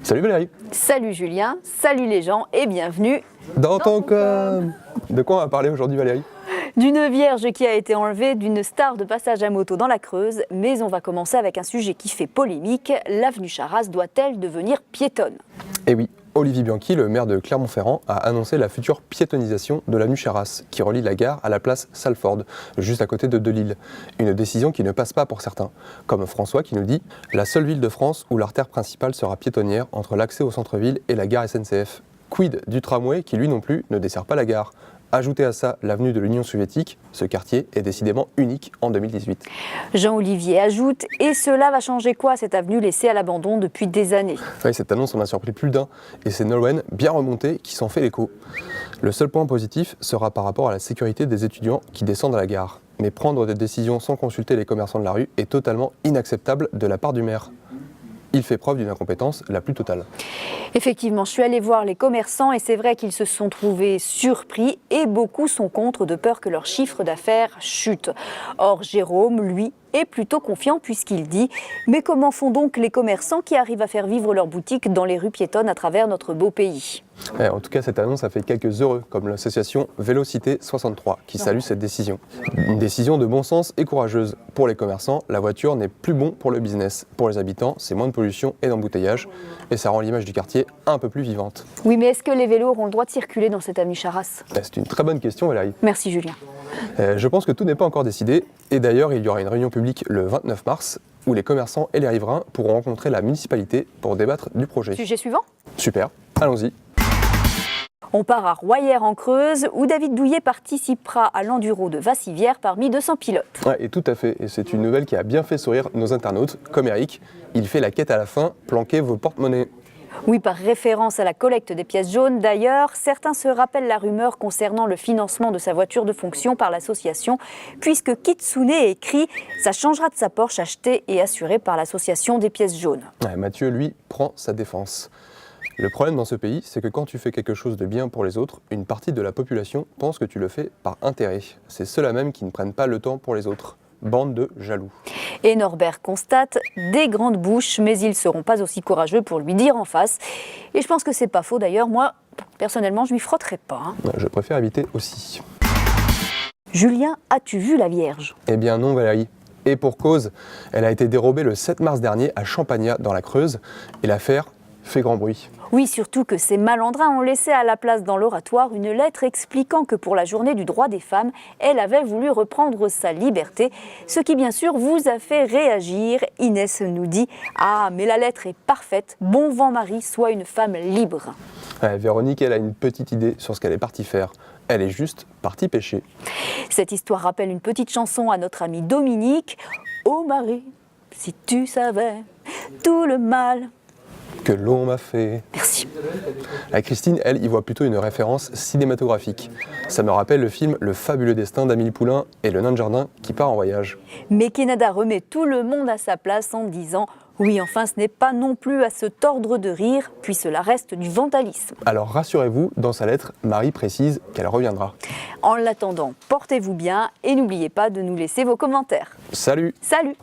Salut Valérie. Salut Julien, salut les gens et bienvenue dans ton com. De quoi on va parler aujourd'hui Valérie? D'une vierge qui a été enlevée, d'une star de passage à moto dans la Creuse, mais on va commencer avec un sujet qui fait polémique. L'avenue Charras doit-elle devenir piétonne? Eh oui, Olivier Bianchi, le maire de Clermont-Ferrand, a annoncé la future piétonnisation de l'avenue Charras, qui relie la gare à la place Salford, juste à côté de Delille. Une décision qui ne passe pas pour certains, comme François qui nous dit « La seule ville de France où l'artère principale sera piétonnière entre l'accès au centre-ville et la gare SNCF. Quid du tramway qui lui non plus ne dessert pas la gare ?» Ajoutez à ça l'avenue de l'Union soviétique, ce quartier est décidément unique en 2018. Jean-Olivier ajoute « Et cela va changer quoi, cette avenue laissée à l'abandon depuis des années ?» Oui, cette annonce en a surpris plus d'un, et c'est Nolwenn, bien remonté, qui s'en fait l'écho. Le seul point positif sera par rapport à la sécurité des étudiants qui descendent à la gare. Mais prendre des décisions sans consulter les commerçants de la rue est totalement inacceptable de la part du maire. Il fait preuve d'une incompétence la plus totale. Effectivement, je suis allée voir les commerçants et c'est vrai qu'ils se sont trouvés surpris et beaucoup sont contre de peur que leur chiffre d'affaires chute. Or, Jérôme, lui, est plutôt confiant puisqu'il dit « Mais comment font donc les commerçants qui arrivent à faire vivre leur boutique dans les rues piétonnes à travers notre beau pays ?» En tout cas, cette annonce a fait quelques heureux, comme l'association Vélocité 63, qui salue cette décision. Une décision de bon sens et courageuse. Pour les commerçants, la voiture n'est plus bon pour le business. Pour les habitants, c'est moins de pollution et d'embouteillage, et ça rend l'image du quartier un peu plus vivante. Oui, mais est-ce que les vélos auront le droit de circuler dans cette avenue Charras? C'est une très bonne question, Valérie. Merci Julien. Je pense que tout n'est pas encore décidé, et d'ailleurs, il y aura une réunion publique le 29 mars, où les commerçants et les riverains pourront rencontrer la municipalité pour débattre du projet. Sujet suivant? Super, allons-y. On part à Royères en Creuse, où David Douillet participera à l'enduro de Vassivière parmi 200 pilotes. Ouais, et tout à fait, et c'est une nouvelle qui a bien fait sourire nos internautes, comme Eric. Il fait la quête à la fin, planquez vos porte-monnaies. Oui, par référence à la collecte des pièces jaunes. D'ailleurs, certains se rappellent la rumeur concernant le financement de sa voiture de fonction par l'association, puisque Kitsune écrit « Ça changera de sa Porsche achetée et assurée par l'association des pièces jaunes ». Ouais, Mathieu, lui, prend sa défense. Le problème dans ce pays, c'est que quand tu fais quelque chose de bien pour les autres, une partie de la population pense que tu le fais par intérêt. C'est ceux-là même qui ne prennent pas le temps pour les autres. Bande de jaloux. Et Norbert constate des grandes bouches, mais ils ne seront pas aussi courageux pour lui dire en face. Et je pense que c'est pas faux d'ailleurs. Moi, personnellement, je m'y frotterai pas. Je préfère éviter aussi. Julien, as-tu vu la Vierge? Eh bien non Valérie. Et pour cause, elle a été dérobée le 7 mars dernier à Champagnat dans la Creuse. Et l'affaire fait grand bruit. Oui, surtout que ces malandrins ont laissé à la place dans l'oratoire une lettre expliquant que pour la journée du droit des femmes, elle avait voulu reprendre sa liberté, ce qui bien sûr vous a fait réagir. Inès nous dit « Ah, mais la lettre est parfaite, bon vent Marie, sois une femme libre ». Véronique, elle a une petite idée sur ce qu'elle est partie faire. Elle est juste partie pêcher. Cette histoire rappelle une petite chanson à notre ami Dominique. « Oh Marie, si tu savais tout le mal ». Que l'on m'a fait. Merci. Christine, elle, y voit plutôt une référence cinématographique. Ça me rappelle le film Le fabuleux destin d'Amélie Poulain et le nain de jardin qui part en voyage. Mais Kenada remet tout le monde à sa place en disant « Oui, enfin, ce n'est pas non plus à se tordre de rire, puis cela reste du vandalisme. » Alors rassurez-vous, dans sa lettre, Marie précise qu'elle reviendra. En l'attendant, portez-vous bien et n'oubliez pas de nous laisser vos commentaires. Salut! Salut!